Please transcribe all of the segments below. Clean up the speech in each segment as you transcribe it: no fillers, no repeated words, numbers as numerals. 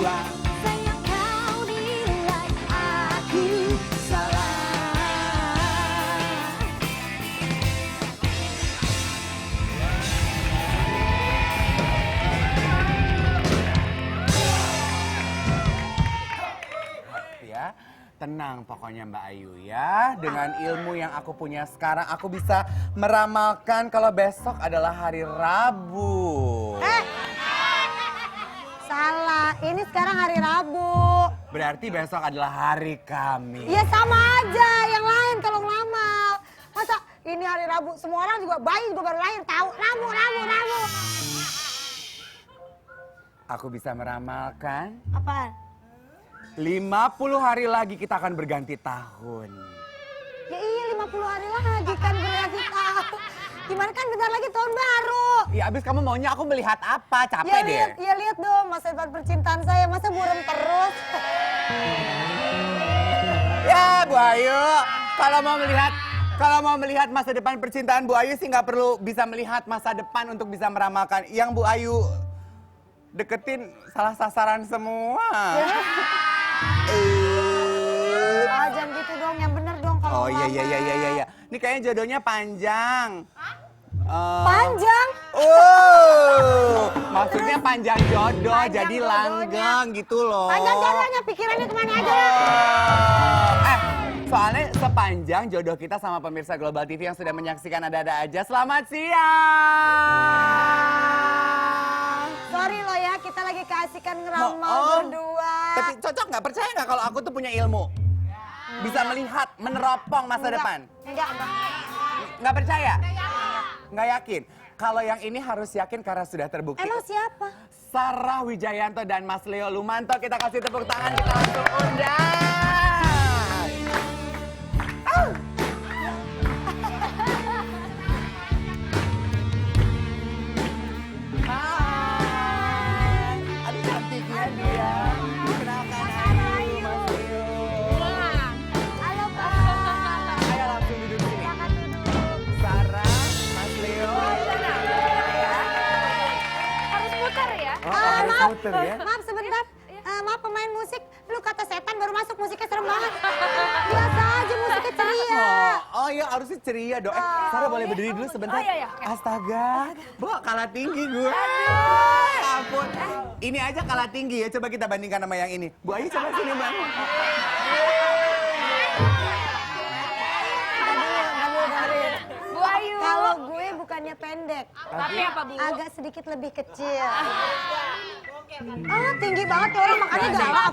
dua. Sayang kau nilai aku salah. Ya, tenang pokoknya Mbak Ayu ya. Dengan ilmu yang aku punya sekarang, aku bisa meramalkan kalau besok adalah hari Rabu. Salah, ini sekarang hari Rabu. Berarti besok adalah hari Kamis. Ya sama aja, yang lain kalau ngelamal. Masa ini hari Rabu, semua orang juga bayi juga baru lahir tahu. Rabu. Aku bisa meramalkan Apaan? 50 hari lagi kita akan berganti tahun. Ya iya 50 hari lagi kan berarti tahu. Gimana kan bentar lagi tahun baru. Ya abis kamu maunya aku melihat apa? Capek deh. Lihat dong masa depan percintaan saya. Masa buram terus. Ya Bu Ayu, kalau mau melihat masa depan percintaan Bu Ayu sih nggak perlu bisa melihat masa depan untuk bisa meramalkan. Yang Bu Ayu deketin salah sasaran semua. Jangan gitu dong, yang bener dong kalau Oh iya. Ini kayaknya jodohnya panjang. Panjang? Oh, maksudnya panjang jodoh, Panjang jadi jodohnya. langgeng gitu loh. Panjang jodohnya, pikirannya kemana aja. Soalnya sepanjang jodoh kita sama pemirsa Global TV yang sudah menyaksikan Ada-Ada Aja. Selamat siang. Sorry loh ya, kita lagi keasikan ngeramal berdua. Tapi cocok nggak? Percaya nggak kalau aku tuh punya ilmu? Bisa melihat, meneropong masa depan. Enggak. Nggak percaya? Nggak yakin? Kalau yang ini harus yakin karena sudah terbukti. Emang siapa? Sarah Wijayanto dan Mas Leo Lumanto. Kita kasih tepuk tangan, kita langsung undang. Hai. Aduh cantiknya dia. Kenalkan Ayu, Mas Leo. Halo Pak. Ayo langsung duduk sini. Silakan duduk. Sarah, Mas Leo. Harus muter ya? Harus Maaf, muter ya. maaf sebentar. Maaf pemain musik, lu kata setan baru masuk musiknya serem banget. Biasa aja musiknya ceria. Oh iya harusnya ceria dong. Sarah boleh berdiri dulu sebentar. Oh, iya. Astaga, Bu kalah tinggi gue. Ampun. Ini aja kalah tinggi ya. Coba kita bandingkan sama yang ini. Bu Ayu coba sini Bang. Bu Ayu. Kalau gue bukannya pendek, Tapi apa Bu? agak sedikit lebih kecil. Tinggi banget tuh orang makanya galak.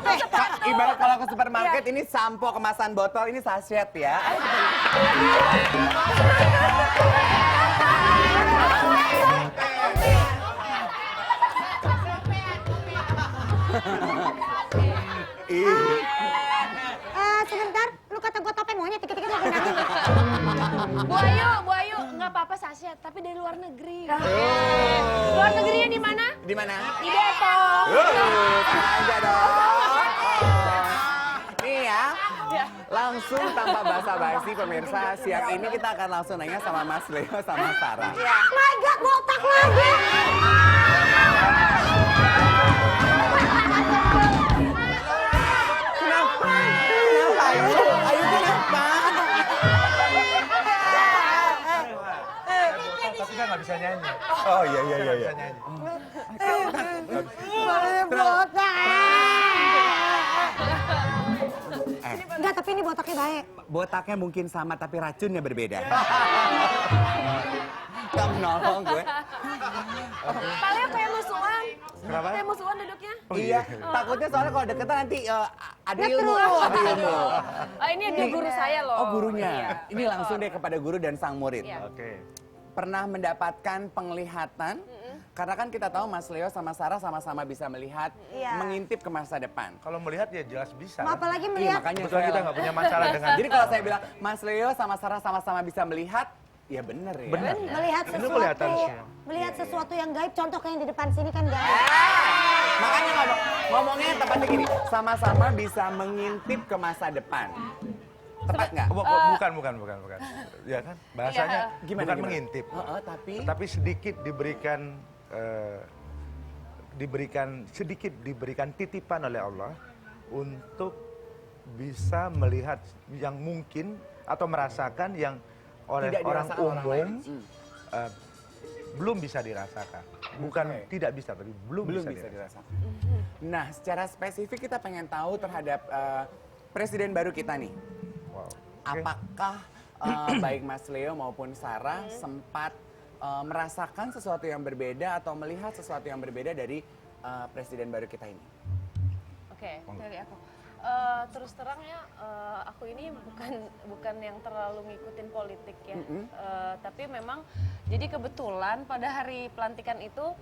Ibarat kalau ke supermarket ini sampo kemasan botol ini sachet ya. Sebentar, lu kata gue topeng maunya dikit-dikit lu Bu Ayu, nggak apa-apa Sasha, tapi dari luar negeri. Luar negerinya di mana? Di mana? Di Depok. Aja dong. Nih ya, langsung tanpa basa-basi pemirsa, siang ini kita akan langsung nanya sama Mas Leo sama Sarah. My God, botak lagi. Kenapa? Ayu? Ayu kenapa? Tapi kan nggak bisa nyanyi. Oh iya. Bisa nyanyi. Botak. Enggak, tapi ini botaknya baik. Botaknya mungkin sama tapi racunnya berbeda. Gak menolong gue. Pak Leo kayak musuhan. Kenapa? Kayak musuhan duduknya. Iya, takutnya soalnya kalau deketan nanti ada ilmu. Oh ini dia guru saya loh. Oh gurunya. Ini langsung deh kepada guru dan sang murid. Iya. Oke. Pernah mendapatkan penglihatan? Karena kan kita tahu Mas Leo sama Sarah sama-sama bisa melihat, Iya. mengintip ke masa depan. Kalau melihat ya jelas bisa. Apalagi Iya, melihat makanya Kebetulan kita nggak punya masalah dengan. Jadi kalau saya bilang Mas Leo sama Sarah sama-sama bisa melihat, ya bener ya. Bener. melihat Ini kelihatan sesuatu, sih. melihat sesuatu yang gaib. Contoh kayak yang di depan sini kan gaib. Makanya ngomongnya yang tepatnya gini, sama-sama bisa mengintip ke masa depan. Tepat nggak? Bukan. Ya kan? Bahasanya Gimana, bukan gimana? mengintip. Tapi Tapi sedikit diberikan diberikan titipan oleh Allah untuk bisa melihat yang mungkin atau merasakan yang oleh Tidak orang dirasakan orang umum lain. belum bisa dirasakan. Bukan Oke. tidak bisa, tapi belum bisa dirasakan. dirasakan. Nah, secara spesifik kita pengen tahu terhadap presiden baru kita nih. Wow. Oke. Apakah baik Mas Leo maupun Sarah sempat merasakan sesuatu yang berbeda atau melihat sesuatu yang berbeda dari presiden baru kita ini? Oke, dari aku. Terus terang ya, aku ini bukan yang terlalu ngikutin politik ya. Tapi memang jadi kebetulan pada hari pelantikan itu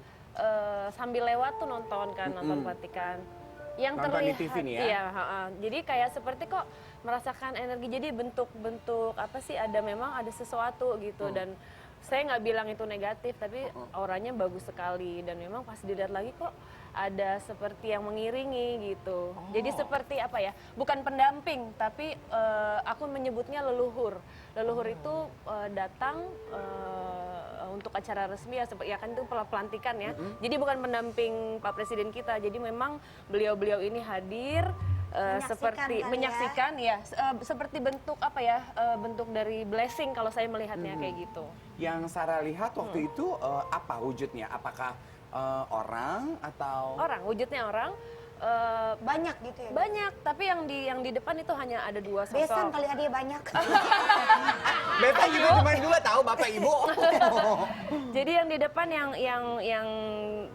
sambil lewat tuh nonton pelantikan. Yang Nonton di terlihat TV nih ya? iya, jadi kayak seperti kok merasakan energi, jadi bentuk-bentuk apa sih, memang ada sesuatu gitu. Dan saya nggak bilang itu negatif, tapi auranya bagus sekali, dan memang pas dilihat lagi kok ada seperti yang mengiringi gitu. Jadi seperti apa ya, bukan pendamping, tapi aku menyebutnya leluhur. Leluhur itu datang untuk acara resmi ya kan itu pelantikan ya. Jadi bukan pendamping Pak Presiden kita, jadi memang beliau-beliau ini hadir seperti menyaksikan ya, seperti bentuk apa ya, bentuk dari blessing kalau saya melihatnya kayak gitu. Yang Sarah lihat waktu itu apa wujudnya? Apakah orang atau Orang, wujudnya orang. Banyak gitu ya? Banyak, tapi yang di depan itu hanya ada 2 sosok. Besan kali ada banyak. Beta juga cuma 2 tahu Bapak Ibu. Jadi yang di depan yang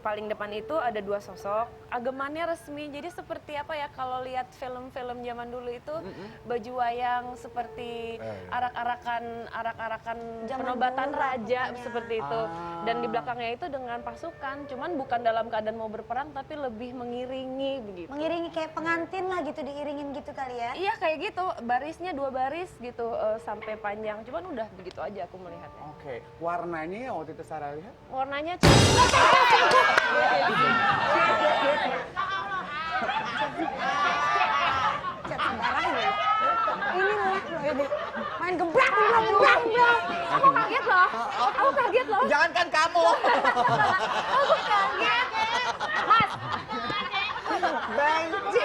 paling depan itu ada 2 sosok. Agemannya resmi. Jadi seperti apa ya, kalau lihat film-film zaman dulu itu baju wayang seperti arak-arakan Zaman penobatan dulu raja pokoknya. seperti itu. Dan di belakangnya itu dengan pasukan, cuman bukan dalam keadaan mau berperang tapi lebih mengiringi begitu. Mengiringi kayak pengantin lah gitu, diiringin gitu kali ya? Iya kayak gitu, barisnya 2 baris gitu sampai panjang. Cuman udah begitu aja aku melihatnya. Oke, warnanya yang waktu itu Sarah lihat? Warnanya Cat sembarangan ya? Ini lah, ini. Main gebrak, gebrak. aku kaget loh. Aku kaget loh. Jangankan kamu. Aku kaget. Mas, Benci.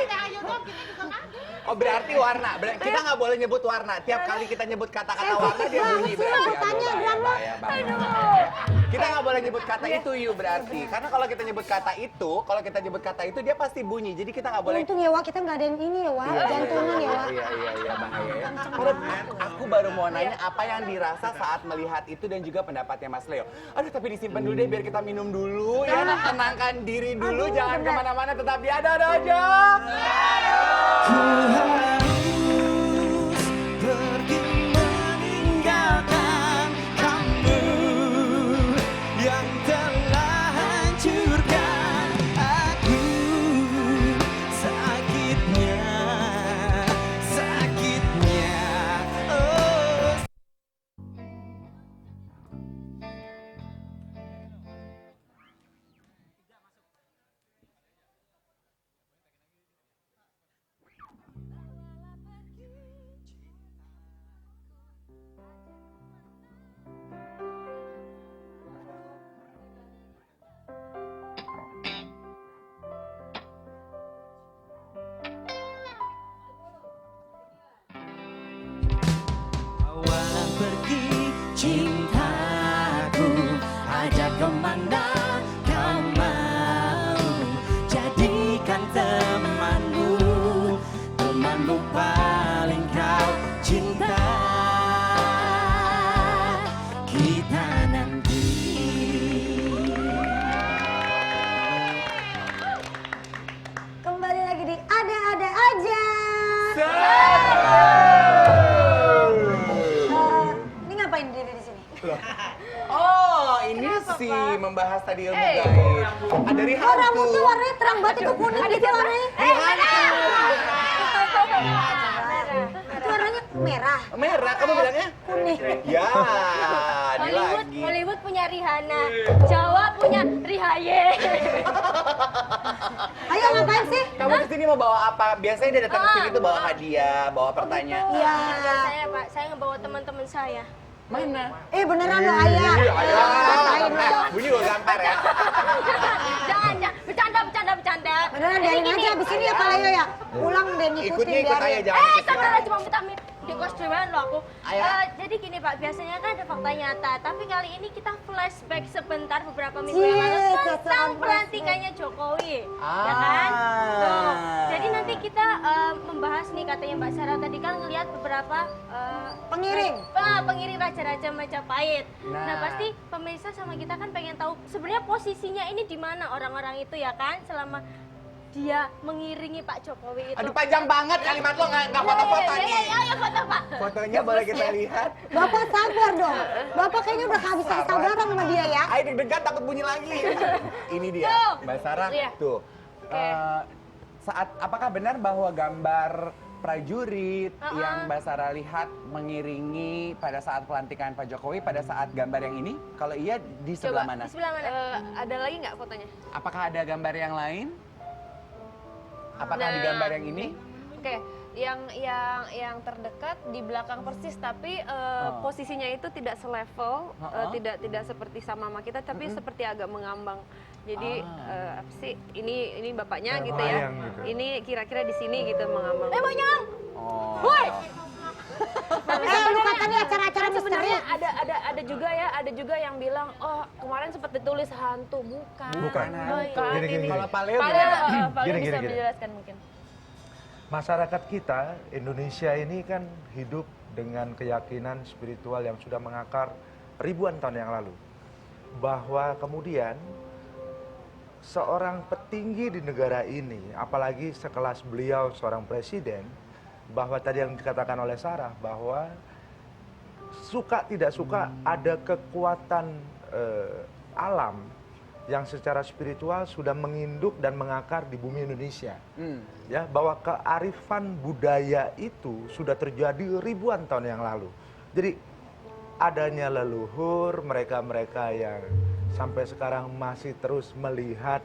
Oh berarti warna. Kita nggak boleh nyebut warna. Tiap kali kita nyebut kata-kata warna dia bunyi berarti. Tanya, Aduh, bahaya, bahaya, bahaya. Kita nggak boleh nyebut kata itu Yu berarti. Karena kalau kita nyebut kata itu, dia pasti bunyi. Jadi kita nggak boleh. Untung ya Wak, kita nggak ada yang ini ya Wak, jantungan ya Wak. Iya bahaya ya. Terus aku baru mau nanya apa yang dirasa saat melihat itu dan juga pendapatnya Mas Leo. Aduh tapi disimpan dulu deh biar kita minum dulu ya. Tenangkan diri dulu, Aduh, jangan bener. kemana-mana, tetap di Ada aja. Ku harus pergi meninggalkan kamu yang telah hancurkan aku. Sakitnya, oh. Bawa pergi cintaku, ajak kemana kau mau. Jadikan temanmu paling kau cinta. Kita nanti. Kembali lagi di Ada Aja. Ini ngapain diri di sini? Oh, ini sih membahas tadi ilmu gaib. Ada Rihanna. Oh, rambutnya warnanya terang banget itu kuning gitu warnanya. Itu warnanya merah. Merah, kamu bilangnya? Kuning. Ya, ini lagi. Hollywood punya Rihanna, Jawa punya Rihaye. Ayo ngapain sih? Kamu kesini mau bawa apa? Biasanya dia datang kesini tuh bawa hadiah, bawa pertanyaan. Iya. Saya Pak, saya ngebawa teman-teman saya. Mana? Beneran lo ayah. Iya, Rasain lo. bunyi gue gampar ya. Jangan, bercanda Udahlah biarin aja abis ini ya Pak Leo ya. Pulang deh ngikutin Ikutnya ikut biarin. aja, jangan ikut Sabar kita. aja cuma minta di kos dewan loh aku. Ayo. Jadi gini Pak, biasanya kan ada fakta nyata, tapi kali ini kita flashback sebentar beberapa minggu yang lalu tentang sesuatu pelantikannya Jokowi, ya kan? Tuh. Jadi nanti kita membahas nih katanya Mbak Sarah tadi kan ngelihat beberapa Pengiring. pengiring raja-raja Majapahit. Nah. Nah pasti pemirsa sama kita kan pengen tahu sebenarnya posisinya ini di mana orang-orang itu ya kan selama dia mengiringi Pak Jokowi itu. Aduh panjang banget kalimat lo nggak foto-foto nih. Ayo foto Pak. Fotonya boleh kita lihat. Bapak sabar dong. Bapak kayaknya udah kehabisan sabaran sama dia ya. Ayo deg-degan takut bunyi lagi. Ini dia, Tuh. Mbak Sarah. Iya. Tuh. Apakah benar bahwa gambar prajurit yang Mbak Sarah lihat mengiringi pada saat pelantikan Pak Jokowi pada saat gambar yang ini? Kalau iya di sebelah mana? Di sebelah mana? Ada lagi nggak fotonya? Apakah ada gambar yang lain? Apakah di Nah, gambar yang ini? Oke, yang terdekat di belakang persis, tapi posisinya itu tidak selevel, tidak seperti sama kita, tapi seperti agak mengambang. Jadi apa sih? Ini bapaknya gitu ya. Terbayang gitu. Ini kira-kira di sini gitu mengambang. Monyong! Oh. Woi! Lu katanya acara-acara misteri. Sebenarnya ada juga yang bilang, oh kemarin sempat ditulis hantu, bukan. Bukan. Bukan. Gini. Kalau Pak Leo Pak Leo, gimana? Pak Leo Gini, bisa gini. menjelaskan mungkin. Masyarakat kita, Indonesia ini kan hidup dengan keyakinan spiritual yang sudah mengakar ribuan tahun yang lalu. Bahwa kemudian seorang petinggi di negara ini, apalagi sekelas beliau seorang presiden, bahwa tadi yang dikatakan oleh Sarah, bahwa suka tidak suka ada kekuatan alam yang secara spiritual sudah menginduk dan mengakar di bumi Indonesia. Ya, bahwa kearifan budaya itu sudah terjadi ribuan tahun yang lalu. Jadi adanya leluhur mereka-mereka yang sampai sekarang masih terus melihat,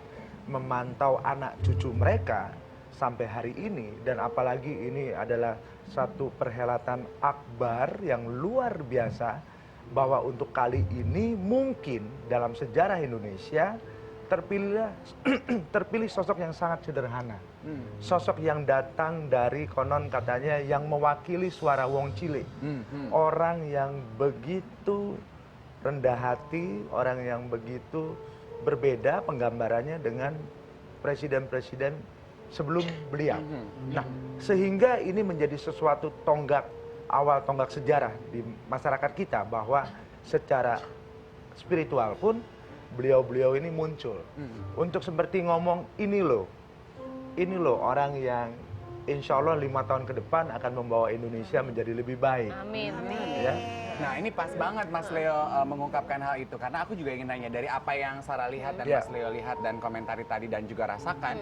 memantau anak cucu mereka sampai hari ini, dan apalagi ini adalah satu perhelatan akbar yang luar biasa, bahwa untuk kali ini mungkin dalam sejarah Indonesia terpilih sosok yang sangat sederhana. Sosok yang datang dari konon katanya yang mewakili suara wong cilik. Orang yang begitu rendah hati, orang yang begitu berbeda penggambarannya dengan presiden-presiden sebelum beliau. Nah, sehingga ini menjadi sesuatu awal tonggak sejarah di masyarakat kita, bahwa secara spiritual pun beliau-beliau ini muncul untuk seperti ngomong ini loh orang yang insya Allah 5 tahun ke depan akan membawa Indonesia menjadi lebih baik. Amin. Ya. Nah ini pas banget Mas Leo mengungkapkan hal itu, karena aku juga ingin nanya dari apa yang Sarah lihat dan Ya. Mas Leo lihat dan komentari tadi dan juga rasakan,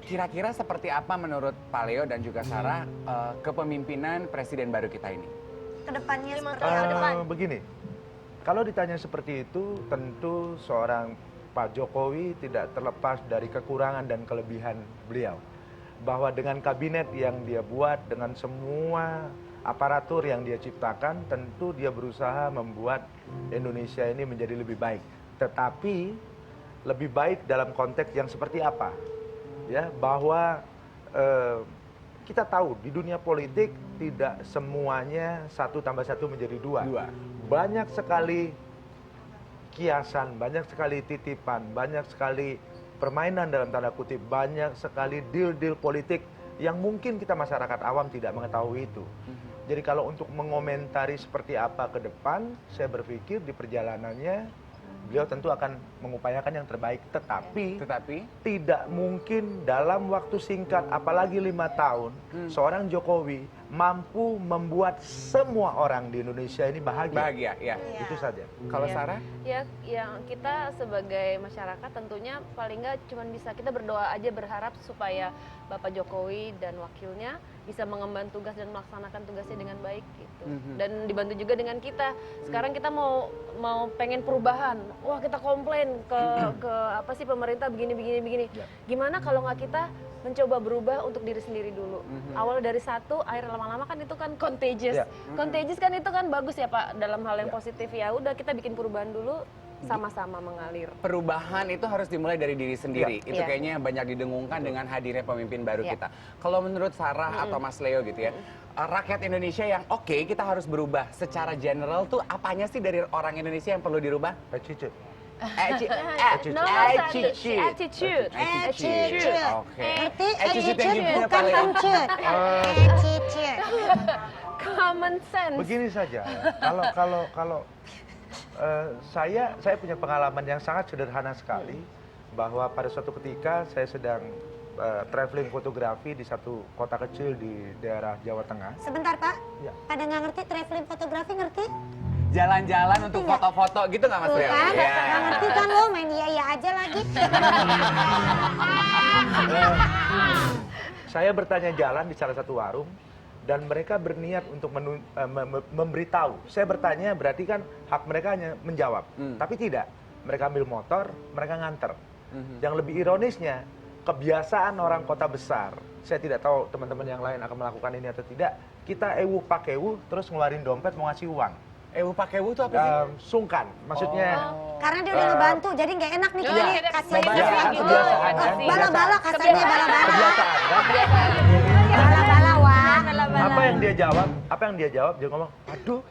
kira-kira seperti apa menurut Pak Leo dan juga Sarah kepemimpinan presiden baru kita ini? Kedepannya 5 seperti tahun ke depan. Begini, kalau ditanya seperti itu, tentu seorang Pak Jokowi tidak terlepas dari kekurangan dan kelebihan beliau. Bahwa dengan kabinet yang dia buat, dengan semua aparatur yang dia ciptakan, tentu dia berusaha membuat Indonesia ini menjadi lebih baik. Tetapi lebih baik dalam konteks yang seperti apa? Ya, bahwa kita tahu di dunia politik tidak semuanya 1 tambah 1 menjadi 2. Banyak sekali kiasan, banyak sekali titipan, banyak sekali permainan dalam tanda kutip, banyak sekali deal-deal politik yang mungkin kita masyarakat awam tidak mengetahui itu. Jadi kalau untuk mengomentari seperti apa ke depan, saya berpikir di perjalanannya beliau tentu akan mengupayakan yang terbaik. Tetapi tidak mungkin dalam waktu singkat, apalagi 5 tahun, seorang Jokowi mampu membuat semua orang di Indonesia ini bahagia. Bahagia, ya. Itu saja. Kalau Ya. Sarah? Ya, yang kita sebagai masyarakat tentunya paling nggak cuma bisa kita berdoa aja, berharap supaya Bapak Jokowi dan wakilnya bisa mengemban tugas dan melaksanakan tugasnya dengan baik gitu. Dan dibantu juga dengan kita. Sekarang kita mau pengen perubahan. Wah, kita komplain ke apa sih pemerintah begini. Gimana kalau nggak kita mencoba berubah untuk diri sendiri dulu. Awal dari 1, akhirnya lama-lama kan itu kan contagious. Ya. Contagious kan itu kan bagus ya Pak dalam hal yang positif. Ya udah kita bikin perubahan dulu, sama-sama mengalir. Perubahan itu harus dimulai dari diri sendiri. Iya. Itu Iya. kayaknya yang banyak didengungkan dengan hadirnya pemimpin baru kita. Kalau menurut Sarah atau Mas Leo gitu ya, rakyat Indonesia yang oke, kita harus berubah. Secara general tuh apanya sih dari orang Indonesia yang perlu dirubah? Attitude. Nomor satu, attitude. Attitude. Oke. Ngerti? Attitude yang Attitude, gimana, bukan Pak Leo? pencut. Attitude. Common sense. Begini saja, kalau saya punya pengalaman yang sangat sederhana sekali, bahwa pada suatu ketika saya sedang traveling fotografi di satu kota kecil di daerah Jawa Tengah. Sebentar Pak, Ya. pada nggak ngerti traveling fotografi ngerti? Jalan-jalan untuk Ngerti nggak? foto-foto gitu nggak Mas Tuh Leo? kan, Iya. nggak ngerti kan lo main iya aja lagi. Saya bertanya jalan di salah satu warung dan mereka berniat untuk memberitahu. Saya bertanya berarti kan hak mereka hanya menjawab, tapi tidak. Mereka ambil motor, mereka nganter. Yang lebih ironisnya, kebiasaan orang kota besar. Saya tidak tahu teman-teman yang lain akan melakukan ini atau tidak. Kita ewu pakewu terus ngeluarin dompet mau ngasih uang. Pakai itu apa sih? Sungkan, maksudnya. Karena dia udah ngebantu, jadi nggak enak nih kalau Iya, kasih kebiasaan, gitu. kebiasaan, kan? Bala-bala kasarnya bala-bala. Kebiasaan kan? Bala-bala wah. Apa yang dia jawab? Dia ngomong, aduh,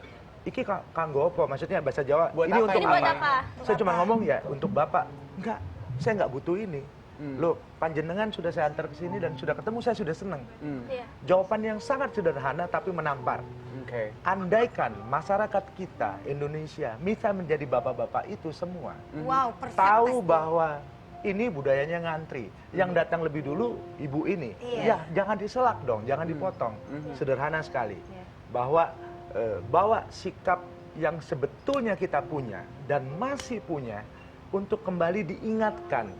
iki kanggo apa? Maksudnya bahasa Jawa. Buat ini apa untuk ini? Buat apa? apa? Saya cuma ngomong ya untuk bapak. Enggak, saya nggak butuh ini. Loh, panjenengan sudah saya antar ke sini dan sudah ketemu, saya sudah senang. Iya. Jawaban yang sangat sederhana tapi menampar. Oke. Andaikan masyarakat kita Indonesia bisa menjadi bapak-bapak itu semua, Wow, perfect. tahu pasti. bahwa ini budayanya ngantri, yang datang lebih dulu ibu ini, Iya. ya jangan diselak dong, jangan dipotong, sederhana sekali, bahwa bawa sikap yang sebetulnya kita punya dan masih punya untuk kembali diingatkan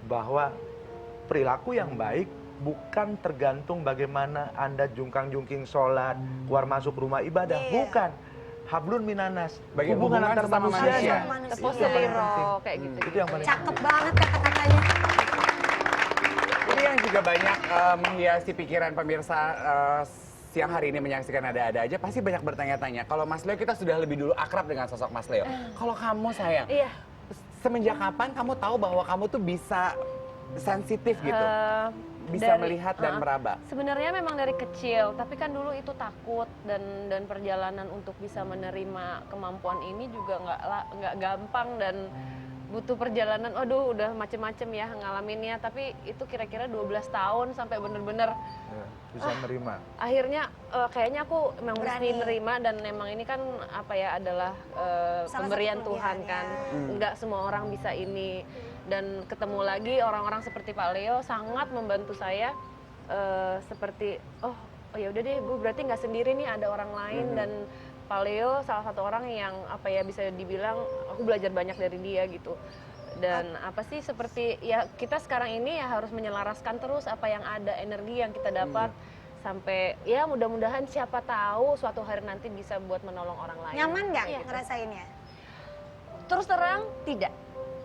bahwa perilaku yang baik bukan tergantung bagaimana Anda jungkang-jungking sholat, keluar masuk rumah ibadah, Iya. bukan. Hablun minanas, Bagi hubungan hubungan antar sesama manusia. manusia. Manusia. Tepos Itu yang paling liro, penting. kayak gitu. Itu yang paling Cakep banget kata-katanya. Ini yang juga banyak menghiasi pikiran pemirsa siang hari ini menyaksikan ada-ada aja, pasti banyak bertanya-tanya. Kalau Mas Leo, kita sudah lebih dulu akrab dengan sosok Mas Leo. Kalau kamu sayang, Iya. semenjak kapan kamu tahu bahwa kamu tuh bisa sensitif gitu? Bisa melihat dan meraba? Sebenarnya memang dari kecil, tapi kan dulu itu takut dan perjalanan untuk bisa menerima kemampuan ini juga nggak gampang dan butuh perjalanan. Aduh, udah macem-macem ya ngalaminnya, tapi itu kira-kira 12 tahun sampai bener-bener Ya, bisa nerima. akhirnya kayaknya aku memang mesti Berani. nerima dan memang ini kan apa ya adalah Salah pemberian satu Tuhan kelebihan, kan. Nggak semua orang bisa ini dan ketemu lagi orang-orang seperti Pak Leo sangat membantu saya seperti oh ya udah deh, gue berarti nggak sendiri nih, ada orang lain. Dan Pak Leo salah satu orang yang apa ya bisa dibilang aku belajar banyak dari dia gitu. Dan apa sih seperti ya kita sekarang ini ya harus menyelaraskan terus apa yang ada, energi yang kita dapat sampai ya mudah-mudahan siapa tahu suatu hari nanti bisa buat menolong orang lain. Nyaman nggak Iya. ngerasainnya? Terus terang tidak.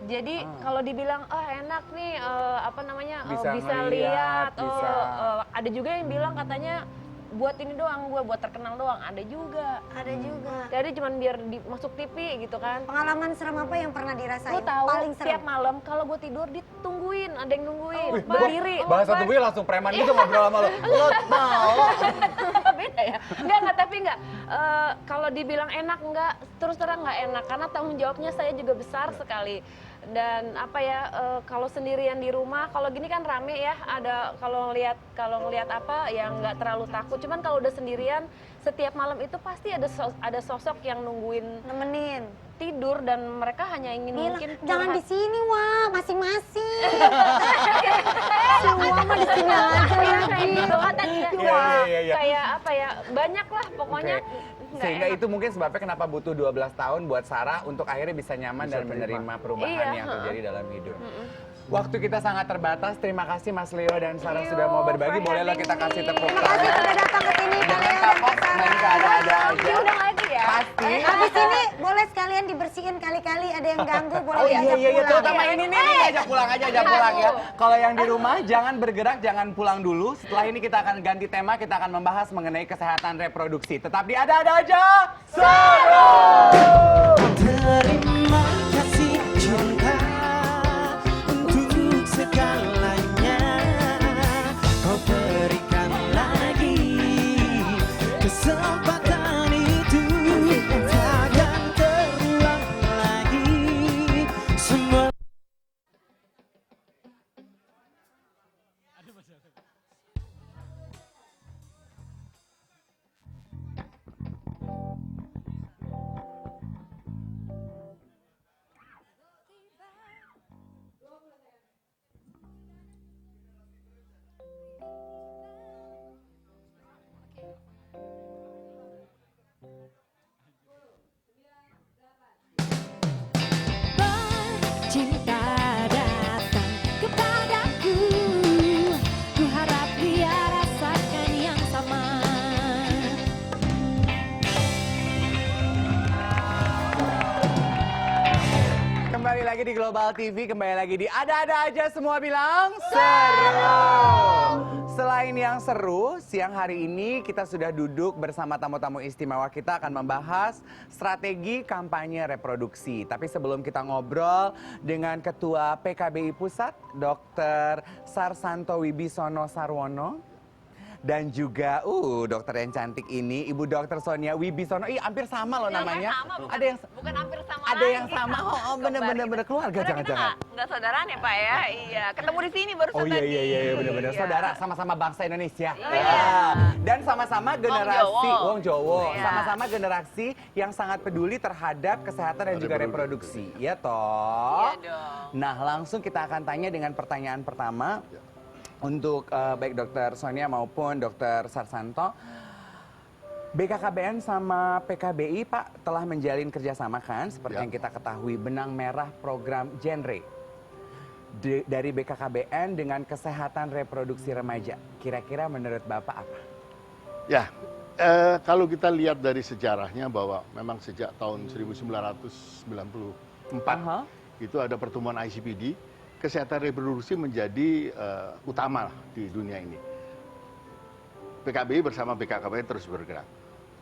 Jadi kalau dibilang enak nih apa namanya Bisa bisa ngeliat, lihat, bisa- ada juga yang bilang katanya buat ini doang, gue buat terkenal doang, ada juga. Ada juga. Jadi cuman biar masuk TV gitu kan. Pengalaman serem apa yang pernah dirasain? Lu tahu Paling serem. tiap malam kalau gue tidur ditungguin, ada yang nungguin, Wih, berdiri. bahasa tubuhnya langsung preman gitu ngobrol sama lo. Lo mau? Beda ya? Enggak, tapi enggak. Kalau dibilang enak enggak, terus terang enggak enak karena tanggung jawabnya saya juga besar sekali. Dan apa ya, kalau sendirian di rumah, kalau gini kan rame ya, ada kalau ngelihat apa yang nggak terlalu takut. Cuman kalau udah sendirian, setiap malam itu pasti ada sosok yang nungguin Nemenin. tidur dan mereka hanya ingin Bilang, mungkin jangan curhat. di sini wah, masing-masing. Semua mah di sini aja Kayak lagi. gitu katanya. Iya. Kayak apa ya, banyak lah pokoknya. Oke. nggak Sehingga enak. itu mungkin sebabnya kenapa butuh 12 tahun buat Sarah untuk akhirnya bisa nyaman Bisa dan menerima terima. perubahan Iya, yang terjadi dalam hidup. Waktu kita sangat terbatas. Terima kasih Mas Leo dan Sarah sudah mau berbagi. for Bolehlah having kita kasih me. tepuk Terima kasih tangan. sudah datang ke sini Jangan kalian. kapok main ke ada-ada aja. Diundang lagi ya? Pasti. Habis ini boleh sekalian dibersihin kali-kali ada yang ganggu, boleh Oh diajak iya, pulang. terutama ini nih, ajak pulang aja, ajak pulang ya. Kalau yang di rumah jangan bergerak, jangan pulang dulu. Setelah ini kita akan ganti tema, kita akan membahas mengenai kesehatan reproduksi. Tetap di ada-ada aja. Seru! Terima kasih lagi di Global TV, kembali lagi di Ada-Ada Aja Semua Bilang Seru. Selain yang seru, siang hari ini kita sudah duduk bersama tamu-tamu istimewa kita akan membahas strategi kampanye reproduksi. Tapi sebelum kita ngobrol dengan Ketua PKBI Pusat, Dr. Sarsanto Wibisono Sarwono. Dan juga, dokter yang cantik ini, Ibu Dr. Sonia Wibisono. Hampir sama loh namanya. Bukan hampir sama ada yang sama. Bener-bener keluarga jangan-jangan. Enggak saudaraan ya Pak ya? Iya, ketemu di sini baru Oh tadi. iya, bener-bener. Saudara, sama-sama bangsa Indonesia. Iya. Dan sama-sama generasi, Wong Jowo. Iya. Sama-sama generasi yang sangat peduli terhadap kesehatan dan juga reproduksi. Iya toh? Iya dong. Nah, langsung kita akan tanya dengan pertanyaan pertama. Untuk baik Dokter Sonia maupun Dokter Sarsanto, BKKBN sama PKBI Pak telah menjalin kerjasama kan, seperti yang kita ketahui, benang merah program genre dari BKKBN dengan kesehatan reproduksi remaja. Kira-kira menurut Bapak apa? Ya, kalau kita lihat dari sejarahnya bahwa memang sejak tahun 1994 itu ada pertemuan ICPD. Kesehatan reproduksi menjadi utama di dunia ini. PKBI bersama BKKBN terus bergerak.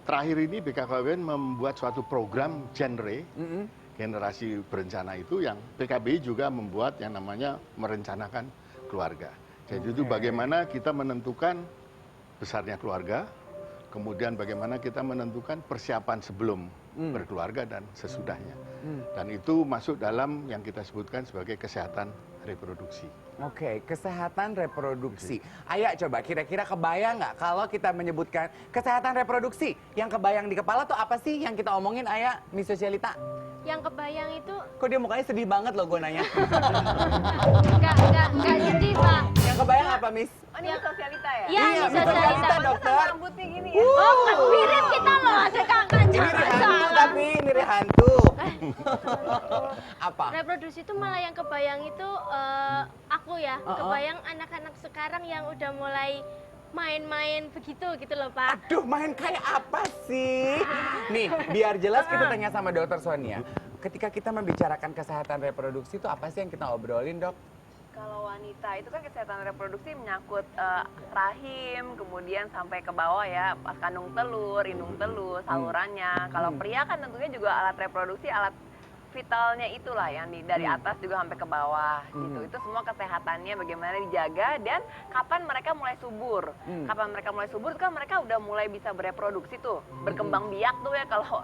Terakhir ini BKKBN membuat suatu program genre, generasi berencana itu yang PKBI juga membuat yang namanya merencanakan keluarga. Jadi itu bagaimana kita menentukan besarnya keluarga, kemudian bagaimana kita menentukan persiapan sebelum berkeluarga dan sesudahnya. Dan itu masuk dalam yang kita sebutkan sebagai kesehatan reproduksi. Oke, kesehatan reproduksi. Ayo coba kira-kira kebayang nggak kalau kita menyebutkan kesehatan reproduksi? Yang kebayang di kepala tuh apa sih yang kita omongin, Ayah, Miss Sosialita? Yang kebayang itu Kok dia mukanya sedih banget loh gue nanya. enggak sedih, Pak. Yang kebayang apa, Miss? Oh, ini sosialita ya? Iya, Iya, bisa sosialita, cerita. dokter. Rambutnya gini ya? Oh, kan mirip kita loh, ada kakak Ini jangan hantu salah. tapi ini hantu. Apa? Reproduksi itu malah yang kebayang itu aku ya, kebayang anak-anak sekarang yang udah mulai main-main begitu gitu loh Pak. Aduh, main kayak apa sih? Nih, biar jelas kita tanya sama Dokter Sonia. Ketika kita membicarakan kesehatan reproduksi itu apa sih yang kita obrolin, Dok? Kalau wanita itu kan kesehatan reproduksi menyangkut rahim, kemudian sampai ke bawah ya, pas kandung telur, indung telur, salurannya. Kalau pria kan tentunya juga alat reproduksi, alat vitalnya itulah yang dari atas juga sampai ke bawah gitu. Itu semua kesehatannya bagaimana dijaga dan kapan mereka mulai subur. Kapan mereka mulai subur itu kan mereka udah mulai bisa bereproduksi tuh, berkembang biak tuh ya kalau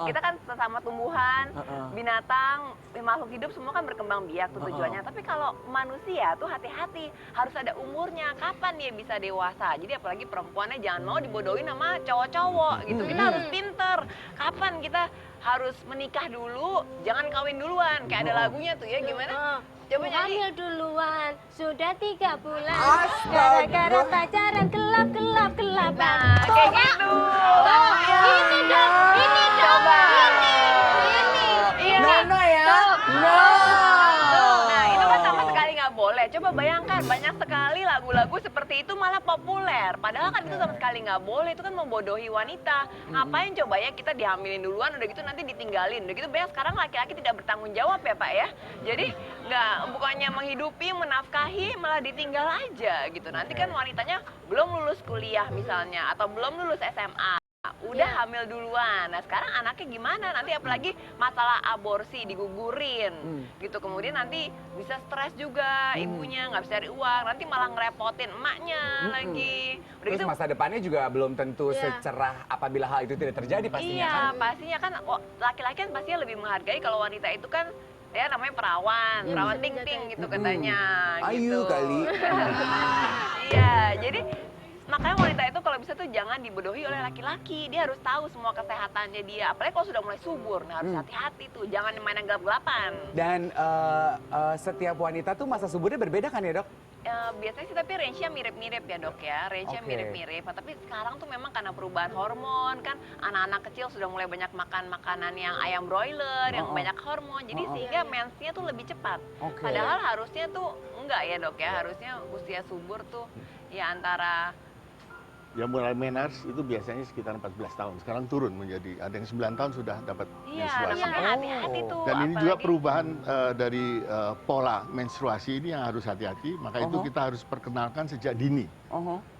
kita kan sesama tumbuhan, binatang, makhluk hidup semua kan berkembang biak tuh tujuannya. Tapi kalau manusia tuh hati-hati, harus ada umurnya, kapan dia bisa dewasa. Jadi apalagi perempuannya jangan mau dibodohin sama cowok-cowok gitu. Kita harus pinter. Kapan kita harus menikah dulu, jangan kawin duluan. Kayak ada lagunya tuh ya, gimana? Coba nyanyi. Hamil duluan, sudah 3 bulan. Astaga. Gara-gara pacaran gelap. Nah, kayak gitu. Ini dong, ini. Iya. No ya? No. Nah, itu kan sama sekali nggak boleh. Coba bayangkan, banyak sekali lagu-lagu seperti itu malah populer. Padahal kan itu sama sekali nggak boleh. Itu kan membodohi wanita. Ngapain coba ya kita dihamilin duluan, udah gitu nanti ditinggalin. Udah gitu banyak sekarang laki-laki tidak bertanggung jawab ya Pak ya. Jadi bukannya menghidupi, menafkahi, malah ditinggal aja gitu. Nanti kan wanitanya belum lulus kuliah misalnya, atau belum lulus SMA. Udah hamil duluan. Nah sekarang anaknya gimana? Nanti apalagi masalah aborsi, digugurin gitu. Kemudian nanti bisa stres juga ibunya, nggak bisa cari uang. Nanti malah ngerepotin emaknya lagi. Udah Terus gitu, masa depannya juga belum tentu secerah apabila hal itu tidak terjadi pastinya iya, kan? pastinya kan laki-laki kan pastinya lebih menghargai kalau wanita itu kan ya namanya perawan ting-ting gitu katanya. Ayu gitu. kali. Iya, jadi makanya wanita itu kalau bisa tuh jangan dibodohi oleh laki-laki. Dia harus tahu semua kesehatannya dia. Apalagi kalau sudah mulai subur, nah harus hati-hati tuh. Jangan main yang gelap-gelapan. Dan setiap wanita tuh masa suburnya berbeda kan ya, Dok? Biasanya sih tapi range-nya mirip-mirip ya Dok ya. Range-nya Oke. mirip-mirip. Nah, tapi sekarang tuh memang karena perubahan hormon kan anak-anak kecil sudah mulai banyak makan makanan yang ayam broiler, yang banyak hormon. Jadi sehingga mensnya tuh lebih cepat. Oke. Padahal harusnya tuh enggak ya Dok ya. Harusnya usia subur tuh ya antara Ya mulai menars itu biasanya sekitar 14 tahun. Sekarang turun menjadi ada yang 9 tahun sudah dapat Iya, menstruasi. makanya hati-hati tuh. Dan ini juga apalagi- perubahan dari pola menstruasi ini yang harus hati-hati. Maka itu kita harus perkenalkan sejak dini.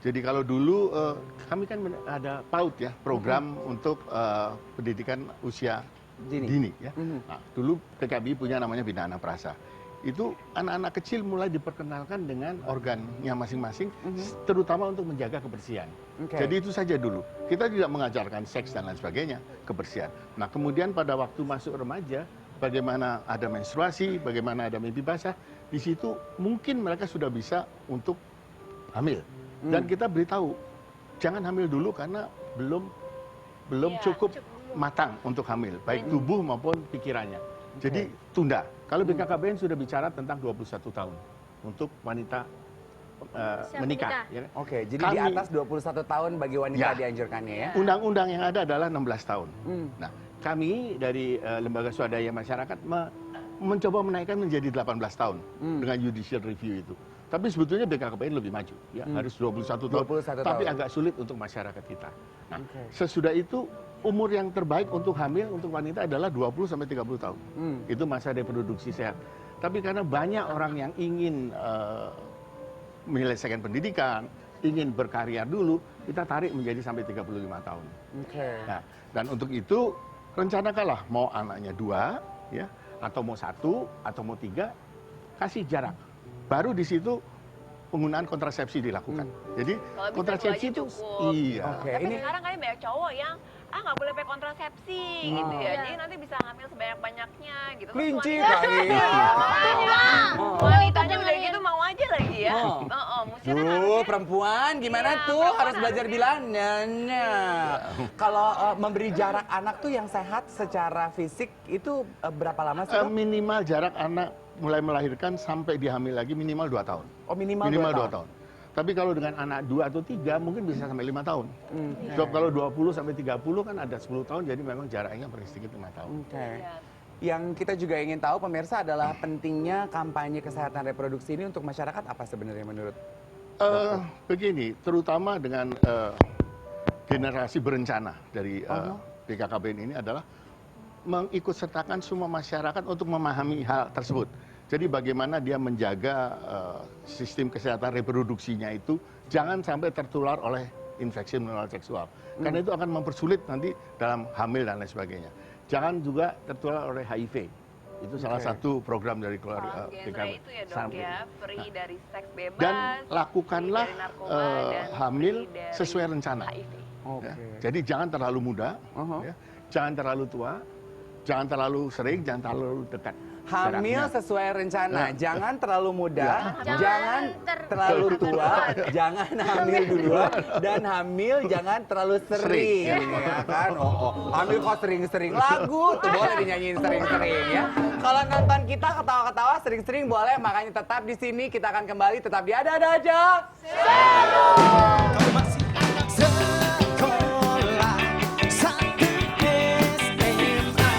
Jadi kalau dulu kami kan ada PAUD ya, program untuk pendidikan usia dini ya. Nah, dulu PKBI punya namanya Bina Anak Prasa. Itu anak-anak kecil mulai diperkenalkan dengan organnya masing-masing, terutama untuk menjaga kebersihan. Jadi itu saja dulu. Kita tidak mengajarkan seks dan lain sebagainya, kebersihan. Nah kemudian pada waktu masuk remaja, bagaimana ada menstruasi, bagaimana ada mimpi basah, di situ mungkin mereka sudah bisa untuk hamil. Dan kita beritahu, jangan hamil dulu karena belum cukup matang untuk hamil, baik tubuh maupun pikirannya. Jadi tunda. Kalau BKKBN sudah bicara tentang 21 tahun untuk wanita menikah. Ya. Oke, jadi di atas 21 tahun bagi wanita dianjurkannya ya? Undang-undang yang ada adalah 16 tahun. Nah, kami dari Lembaga Swadaya Masyarakat mencoba menaikkan menjadi 18 tahun dengan judicial review itu. Tapi sebetulnya BKKBN lebih maju, ya harus 21 tahun. 21 tapi tahun. agak sulit untuk masyarakat kita. Nah, sesudah itu umur yang terbaik untuk hamil untuk wanita adalah 20 sampai 30 tahun. Itu masa reproduksi sehat. Tapi karena banyak orang yang ingin menyelesaikan pendidikan, ingin berkarya dulu, kita tarik menjadi sampai 35 tahun. Nah, dan untuk itu rencanakanlah mau anaknya 2 ya, atau mau 1 atau mau 3, kasih jarak. Baru di situ penggunaan kontrasepsi dilakukan. Jadi Kalau bisa kontrasepsi dua itu aja cukup. iya. Tapi sekarang kan banyak cowok yang nggak boleh pakai kontrasepsi gitu ya. Jadi nanti bisa hamil sebanyak-banyaknya gitu. Terus Kelinci wanita- kali. Wanitanya udah gitu mau aja lagi ya. Mestinya kan Duh, harusnya- perempuan gimana Iya, tuh? perempuan Harus belajar harusnya. bilang nanya. Kalau memberi jarak anak tuh yang sehat secara fisik itu berapa lama sih? Dok? Minimal jarak anak mulai melahirkan sampai dihamil lagi minimal 2 tahun. Oh, minimal 2 2 tahun. Tapi kalau dengan anak 2 atau 3 mungkin bisa sampai 5 tahun. Sebab kalau 20 sampai 30 kan ada 10 tahun, jadi memang jaraknya paling sedikit 5 tahun. Oke. Yang kita juga ingin tahu pemirsa adalah pentingnya kampanye kesehatan reproduksi ini untuk masyarakat apa sebenarnya menurut? Begini, terutama dengan generasi berencana dari BKKBN ini adalah mengikutsertakan semua masyarakat untuk memahami hal tersebut. Jadi bagaimana dia menjaga sistem kesehatan reproduksinya itu jangan sampai tertular oleh infeksi menular seksual. Karena itu akan mempersulit nanti dalam hamil dan lain sebagainya. Jangan juga tertular oleh HIV. Itu salah satu program dari keluarga genre BKKBN. itu ya dok ya, free dari seks bebas. Dan lakukanlah free dari narkoba, dan hamil free dari sesuai rencana. HIV. Oke. Ya. Jadi jangan terlalu muda, ya. Jangan terlalu tua, jangan terlalu sering, jangan terlalu dekat. Hamil jaraknya. sesuai rencana, Nah. jangan terlalu muda, Jangan jangan terlalu tua, jangan hamil duluan, dan hamil jangan terlalu sering, ya kan? Hamil kok sering-sering lagu tuh boleh dinyanyiin sering-sering ya. Kalau nonton kita ketawa-ketawa sering-sering boleh, makanya tetap di sini kita akan kembali tetap di ada-ada aja. Kau masih anak sekolah satu SMA.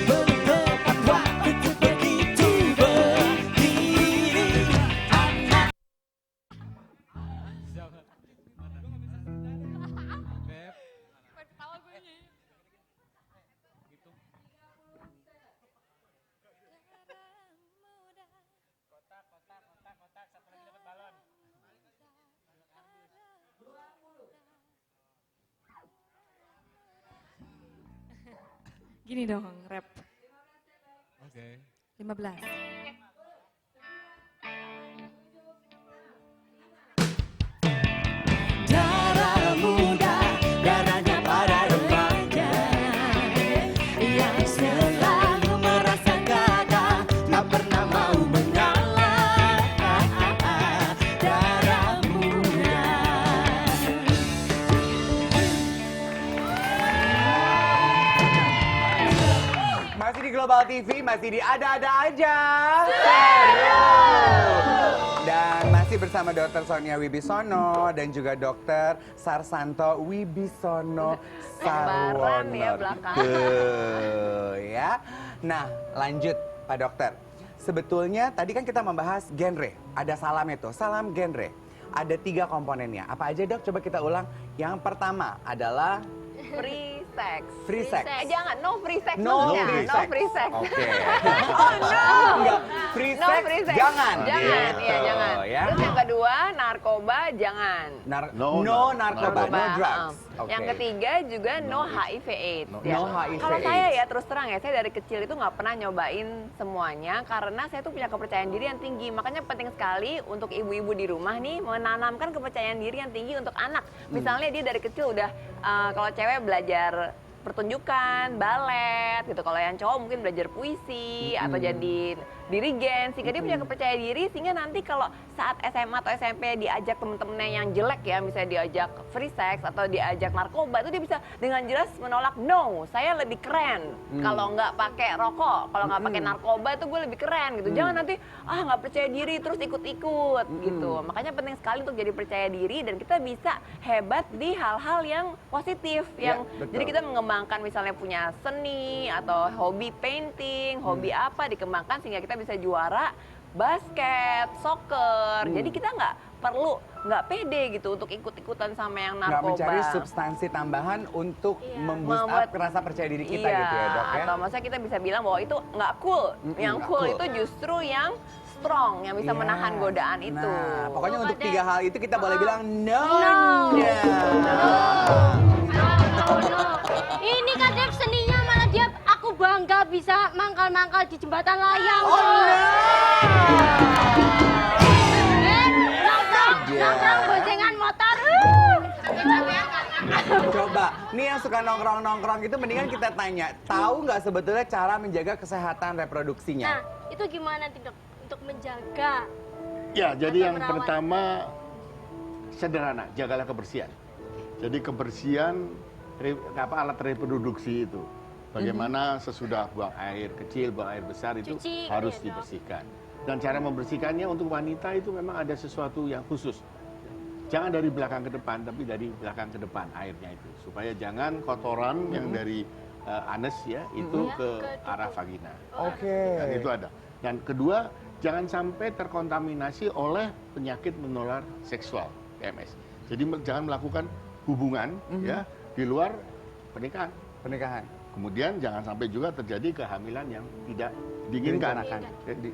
Belum tepat waktu untuk begitu berdiri. Anak Gini dong, rap. Oke. 15. darah muda, darahnya para remaja yang selalu merasa gagah, tak pernah mau mengalah. Darah muda. Masih di Global TV, masih di ada-ada aja. Seru. Dan masih bersama Dr. Sonia Wibisono dan juga Dr. Sarsanto Wibisono Lebaran ya Sarwono. belakang. Tuh, ya. Nah, lanjut Pak Dokter. Sebetulnya tadi kan kita membahas genre, ada salam itu, salam genre. ada 3 komponennya. Apa aja dok? Coba kita ulang. Yang pertama adalah Free sex. free sex. Jangan, no free sex No maksudnya. free No sex. free sex. Oke. Oh no. Enggak, free No sex, free sex. jangan. Jangan, Gitu, iya jangan. ya. Terus yang kedua, narkoba jangan. No narkoba, no drugs. Oke. Yang ketiga juga no HIV AIDS. No ya. HIV Kalau saya AIDS. ya terus terang ya, saya dari kecil itu nggak pernah nyobain semuanya karena saya tuh punya kepercayaan diri yang tinggi. Makanya penting sekali untuk ibu-ibu di rumah nih menanamkan kepercayaan diri yang tinggi untuk anak. Misalnya dia dari kecil udah kalau cewek belajar pertunjukan, balet gitu. Kalau yang cowok mungkin belajar puisi atau jadi dirigen, sehingga dia punya kepercayaan diri, sehingga nanti kalau saat SMA atau SMP diajak temen-temennya yang jelek ya, misalnya diajak free sex atau diajak narkoba, itu dia bisa dengan jelas menolak, no, saya lebih keren kalau nggak pakai rokok, kalau nggak pakai narkoba itu gue lebih keren gitu. Jangan nanti nggak percaya diri terus ikut-ikut gitu. Makanya penting sekali untuk jadi percaya diri dan kita bisa hebat di hal-hal yang positif, yang betul. jadi kita mengembangkan misalnya punya seni atau hobi painting, hobi apa dikembangkan sehingga kita bisa juara basket, soccer. Jadi kita nggak pede gitu untuk ikut-ikutan sama yang Nggak narkoba. mencari substansi tambahan untuk memboost Membuat- up rasa percaya diri kita Iya, gitu ya dok ya. atau maksudnya kita bisa bilang bahwa itu nggak cool. Yang nggak cool cool. itu justru yang strong, yang bisa Iya. menahan godaan itu. Nah, pokoknya untuk 3 hal itu kita boleh bilang no. Ini Kak Dev seninya malah dia aku bangga bisa mangkal-mangkal di jembatan layang. Oh no. Nongkrong boncengan motor. Coba, nih yang suka nongkrong-nongkrong itu mendingan kita tanya, tahu nggak sebetulnya cara menjaga kesehatan reproduksinya? Nah, itu gimana tuh dok untuk menjaga? Ya, jadi yang merawat. pertama sederhana, jagalah kebersihan. Jadi kebersihan alat reproduksi itu. Bagaimana sesudah buang air kecil, buang air besar itu Cuci, harus gitu ya, Dok. dibersihkan. Dan cara membersihkannya untuk wanita itu memang ada sesuatu yang khusus. Jangan dari belakang ke depan, tapi dari belakang ke depan airnya itu. Supaya jangan kotoran yang dari anus ya, itu ke arah vagina. Oke. Dan itu ada. Dan kedua, jangan sampai terkontaminasi oleh penyakit menular seksual, PMS. Jadi jangan melakukan hubungan ya di luar pernikahan. Pernikahan. Kemudian jangan sampai juga terjadi kehamilan yang tidak diinginkan. Jadi,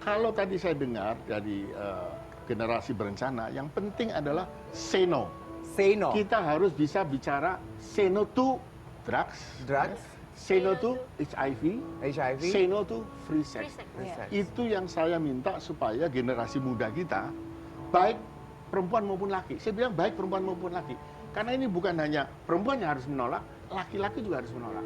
kalau tadi saya dengar dari generasi berencana, yang penting adalah say no. Say no. Kita harus bisa bicara say no to drugs, Drugs, say no to HIV, HIV, say no to free sex. free sex. Itu yang saya minta supaya generasi muda kita, baik perempuan maupun laki. Saya bilang baik perempuan maupun laki. Karena ini bukan hanya perempuan yang harus menolak, laki-laki juga harus menolak.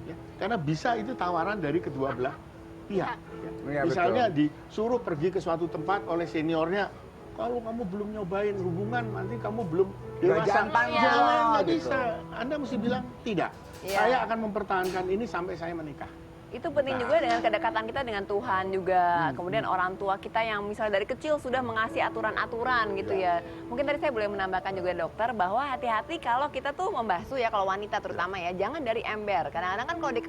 Ya. Karena bisa itu tawaran dari kedua belah pihak. Ya. Iya, Misalnya disuruh pergi ke suatu tempat oleh seniornya, kalau kamu belum nyobain hubungan, nanti kamu belum dewasa. jantan Jangan, loh, nggak gitu. bisa. Anda mesti bilang tidak. Iya. Saya akan mempertahankan ini sampai saya menikah. Itu penting juga dengan kedekatan kita dengan Tuhan juga. Kemudian orang tua kita yang misalnya dari kecil sudah mengasih aturan-aturan gitu ya. Mungkin tadi saya boleh menambahkan juga dokter bahwa hati-hati kalau kita tuh membasuh ya, kalau wanita terutama ya, jangan dari ember. Kadang-kadang kan kalau di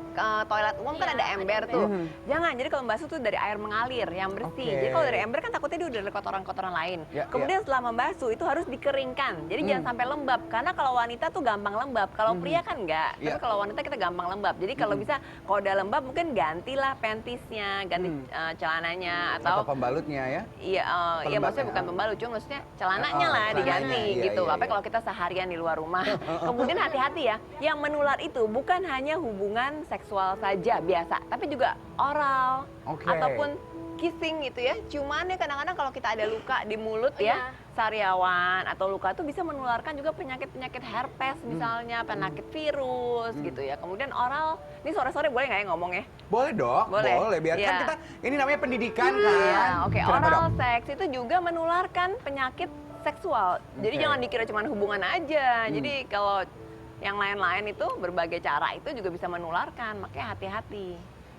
toilet umum kan ada ember tuh. Jangan, jadi kalau membasuh tuh dari air mengalir yang bersih. Oke. Jadi kalau dari ember kan takutnya dia udah ada kotoran-kotoran lain. Ya, Kemudian setelah membasuh itu harus dikeringkan. Jadi jangan sampai lembab. Karena kalau wanita tuh gampang lembab. Kalau pria kan enggak. Tapi Ya. kalau wanita kita gampang lembab. Jadi kalau bisa kalau udah lembab mungkin gantilah pantiesnya, ganti celananya atau atau pembalutnya ya. iya iya maksudnya bukan pembalut, cuma maksudnya celananya lah celananya, diganti iya, gitu. iya, Apa iya. kalau kita seharian di luar rumah. Kemudian hati-hati ya, yang menular itu bukan hanya hubungan seksual saja biasa, tapi juga oral Oke. ataupun kissing gitu ya. Cuman ya kadang-kadang kalau kita ada luka di mulut ya, sariawan atau luka itu bisa menularkan juga penyakit-penyakit herpes misalnya, penyakit virus gitu ya. Kemudian oral, ini sore-sore boleh nggak ya ngomong ya? Boleh dok, Boleh. Biarkan Iya. kita, ini namanya pendidikan kan. Iya, oke. Kenapa, Oral Dok? seks itu juga menularkan penyakit seksual. Jadi Oke. jangan dikira cuma hubungan aja. Jadi kalau yang lain-lain itu berbagai cara itu juga bisa menularkan. Makanya hati-hati.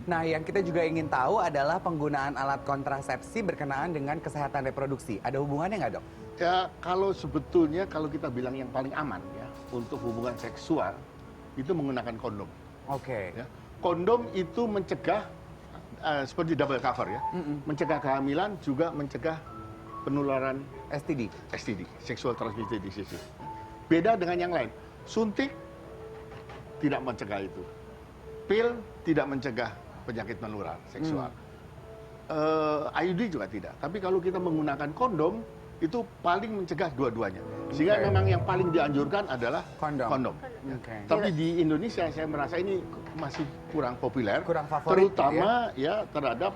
Nah, yang kita juga ingin tahu adalah penggunaan alat kontrasepsi berkenaan dengan kesehatan reproduksi. Ada hubungannya nggak, Dok? Ya, kalau sebetulnya kalau kita bilang yang paling aman ya untuk hubungan seksual itu menggunakan kondom. Oke. Ya. Kondom itu mencegah seperti double cover ya, mencegah kehamilan juga mencegah penularan STD. STD, sexual transmitted disease. Beda dengan yang lain. Suntik tidak mencegah itu. Pil tidak mencegah penyakit menular seksual. IUD juga tidak. Tapi kalau kita menggunakan kondom, itu paling mencegah dua-duanya. Sehingga memang yang paling dianjurkan adalah kondom. Tapi di Indonesia saya merasa ini masih kurang populer, kurang favorit, terutama ya terhadap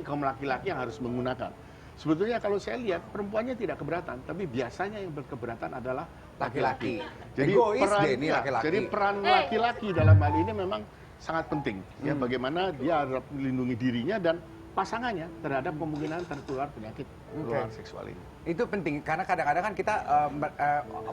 kaum laki-laki yang harus menggunakan. Sebetulnya kalau saya lihat perempuannya tidak keberatan, tapi biasanya yang berkeberatan adalah laki-laki. Jadi Egois peran deh ini laki-laki. jadi peran laki-laki dalam hal ini memang sangat penting. Ya, bagaimana dia harus melindungi dirinya dan pasangannya terhadap kemungkinan tertular penyakit menular seksual ini. Itu penting karena kadang-kadang kan kita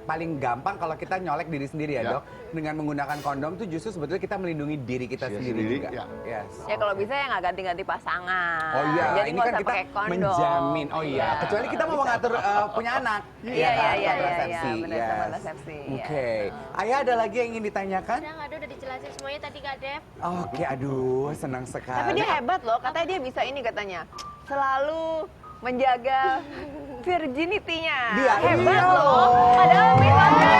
paling gampang kalau kita nyolek diri sendiri ya, Dok. Dengan menggunakan kondom tuh justru sebetulnya kita melindungi diri kita sendiri juga. Ya. Yes. Ya kalau bisa ya nggak ganti-ganti pasangan. Oh iya, Jadi ini nggak kan usah kita pakai kondom. menjamin. Oh iya, kecuali kita mau mengatur punya anak. Iya, kan? iya, Kontrasepsi. benar, Yes. kontrasepsi, iya. Oke. Ayah ada lagi yang ingin ditanyakan? Udah nggak ada, udah dijelasin semuanya tadi Kak Dev. Oke, aduh senang sekali. Tapi dia hebat loh, katanya dia bisa ini katanya. Selalu menjaga virginity-nya. Dia hebat iya. loh. Padahal misalnya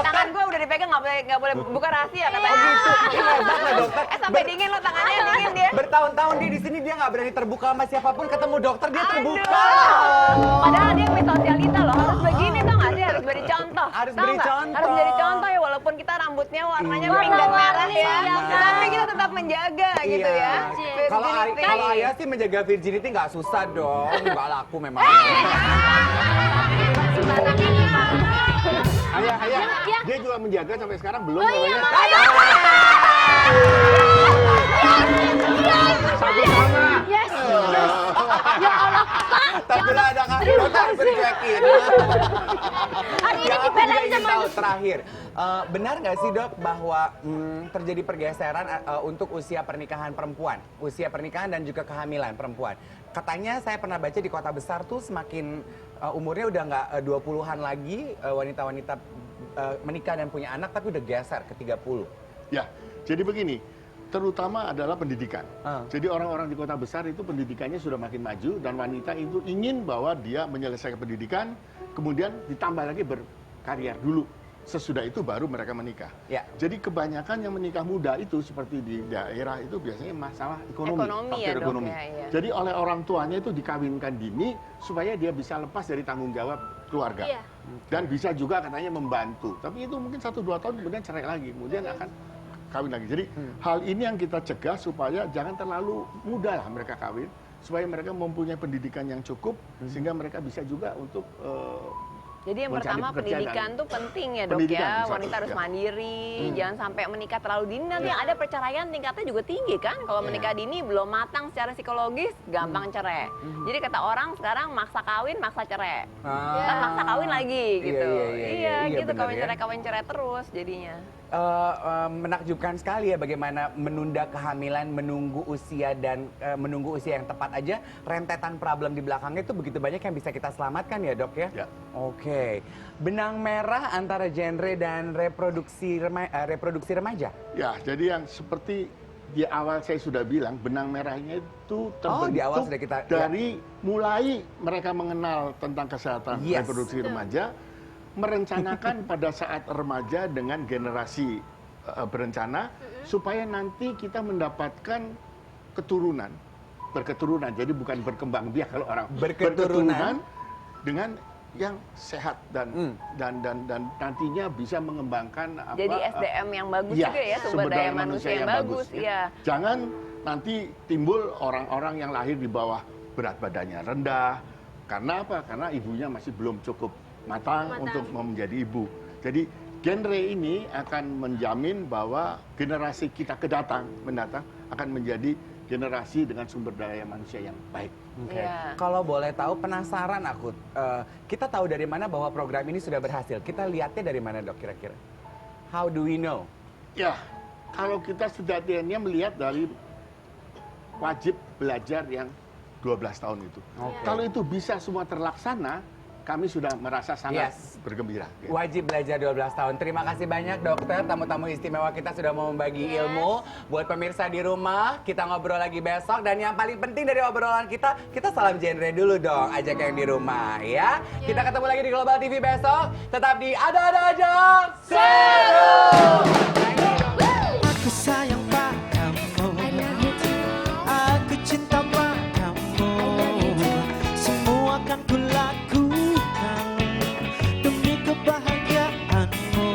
tangan gue udah dipegang nggak boleh buka rahasia katanya. Oh gitu. Hebat lah dokter. Sampai dingin lo tangannya dingin dia. Bertahun-tahun dia di sini dia nggak berani terbuka sama siapapun, ketemu dokter dia terbuka. Padahal dia punya sosialita loh, harus begini tau nggak sih, harus beri contoh. Harus Tahu beri nggak? contoh. Harus jadi contoh ya, walaupun kita rambutnya warnanya Iya. pink dan merah ya, Sama. tapi kita tetap menjaga gitu ya. Kalau Virginity. kalau ayah sih menjaga virginity nggak susah dong, nggak laku memang. Ayah, dia juga menjaga sampai sekarang belum. Sama-sama. Yes. Tapi lah ada kan, kita harus bercuekin. Hari ini Yang aku juga dibelain ingin sama tahu terakhir, benar nggak sih dok bahwa terjadi pergeseran untuk usia pernikahan perempuan, usia pernikahan dan juga kehamilan perempuan? Katanya saya pernah baca di kota besar tuh semakin umurnya udah nggak 20-an lagi wanita-wanita menikah dan punya anak tapi udah geser ke 30. Ya, jadi begini, terutama adalah pendidikan. Ah. Jadi orang-orang di kota besar itu pendidikannya sudah makin maju dan wanita itu ingin bahwa dia menyelesaikan pendidikan, kemudian ditambah lagi berkarya dulu. Sesudah itu baru mereka menikah. Ya. Jadi kebanyakan yang menikah muda itu seperti di daerah itu biasanya masalah ekonomi. Ekonomi ya, faktor Dok, ekonomi. ya, iya. Jadi oleh orang tuanya itu dikawinkan dini supaya dia bisa lepas dari tanggung jawab keluarga. Iya. Dan bisa juga katanya membantu. Tapi itu mungkin 1-2 tahun kemudian cerai lagi, kemudian akan kawin lagi. Jadi hal ini yang kita cegah supaya jangan terlalu muda lah mereka kawin, supaya mereka mempunyai pendidikan yang cukup sehingga mereka bisa juga untuk Jadi yang mencari pertama pekerjaan. pendidikan tuh penting ya dok Pendidikan, ya. satu, Wanita harus ya. mandiri, jangan sampai menikah terlalu dini. Nanti yang ada perceraian tingkatnya juga tinggi kan. Kalau menikah dini belum matang secara psikologis, gampang cerai. Jadi kata orang sekarang maksa kawin, maksa cerai. Kan maksa kawin lagi gitu. Iya, Gitu benar ya. kawin cerai terus jadinya. Menakjubkan sekali ya bagaimana menunda kehamilan, menunggu usia dan menunggu usia yang tepat aja, rentetan problem di belakangnya itu begitu banyak yang bisa kita selamatkan ya dok ya? Ya. Oke, benang merah antara genre dan reproduksi remaja? ya, jadi yang seperti di awal saya sudah bilang, benang merahnya itu terbentuk di awal sudah kita- dari mulai mereka mengenal tentang kesehatan Yes. reproduksi remaja, merencanakan pada saat remaja dengan generasi berencana supaya nanti kita mendapatkan keturunan, berketurunan. Jadi bukan berkembang biak kalau orang Berketurunan. dengan yang sehat dan nantinya bisa mengembangkan apa, Jadi SDM yang bagus iya, juga ya, sumber daya manusia yang bagus. ya. Iya. Jangan nanti timbul orang-orang yang lahir di bawah berat badannya rendah. Karena apa? Karena ibunya masih belum cukup matang untuk menjadi ibu. Jadi genre ini akan menjamin bahwa generasi kita mendatang akan menjadi generasi dengan sumber daya manusia yang baik. Oke. Iya. Kalau boleh tahu, penasaran aku. Kita tahu dari mana bahwa program ini sudah berhasil? Kita lihatnya dari mana dok kira-kira? How do we know? Ya, kalau kita sejatinya melihat dari wajib belajar yang 12 tahun itu. Oke. Kalau itu bisa semua terlaksana, kami sudah merasa sangat Yes. bergembira. Wajib belajar 12 tahun. Terima kasih banyak dokter, tamu-tamu istimewa kita sudah mau membagi ilmu. Buat pemirsa di rumah, kita ngobrol lagi besok. Dan yang paling penting dari obrolan kita salam genre dulu dong, ajak yang di rumah ya. Kita ketemu lagi di Global TV besok. Tetap di Ada-Ada Aja Seru. Aku sayang padamu, aku cinta padamu. Semua akan kulakukan demi kebahagiaanmu.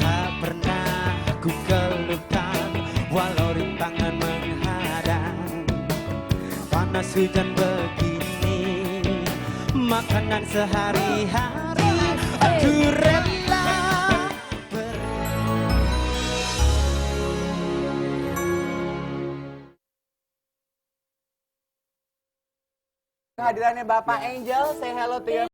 Tak pernah aku keluhkan walau rintangan menghadang. Panas hujan begini, makanan sehari-hari aku rela. Kehadirannya Bapak Angel, say hello to your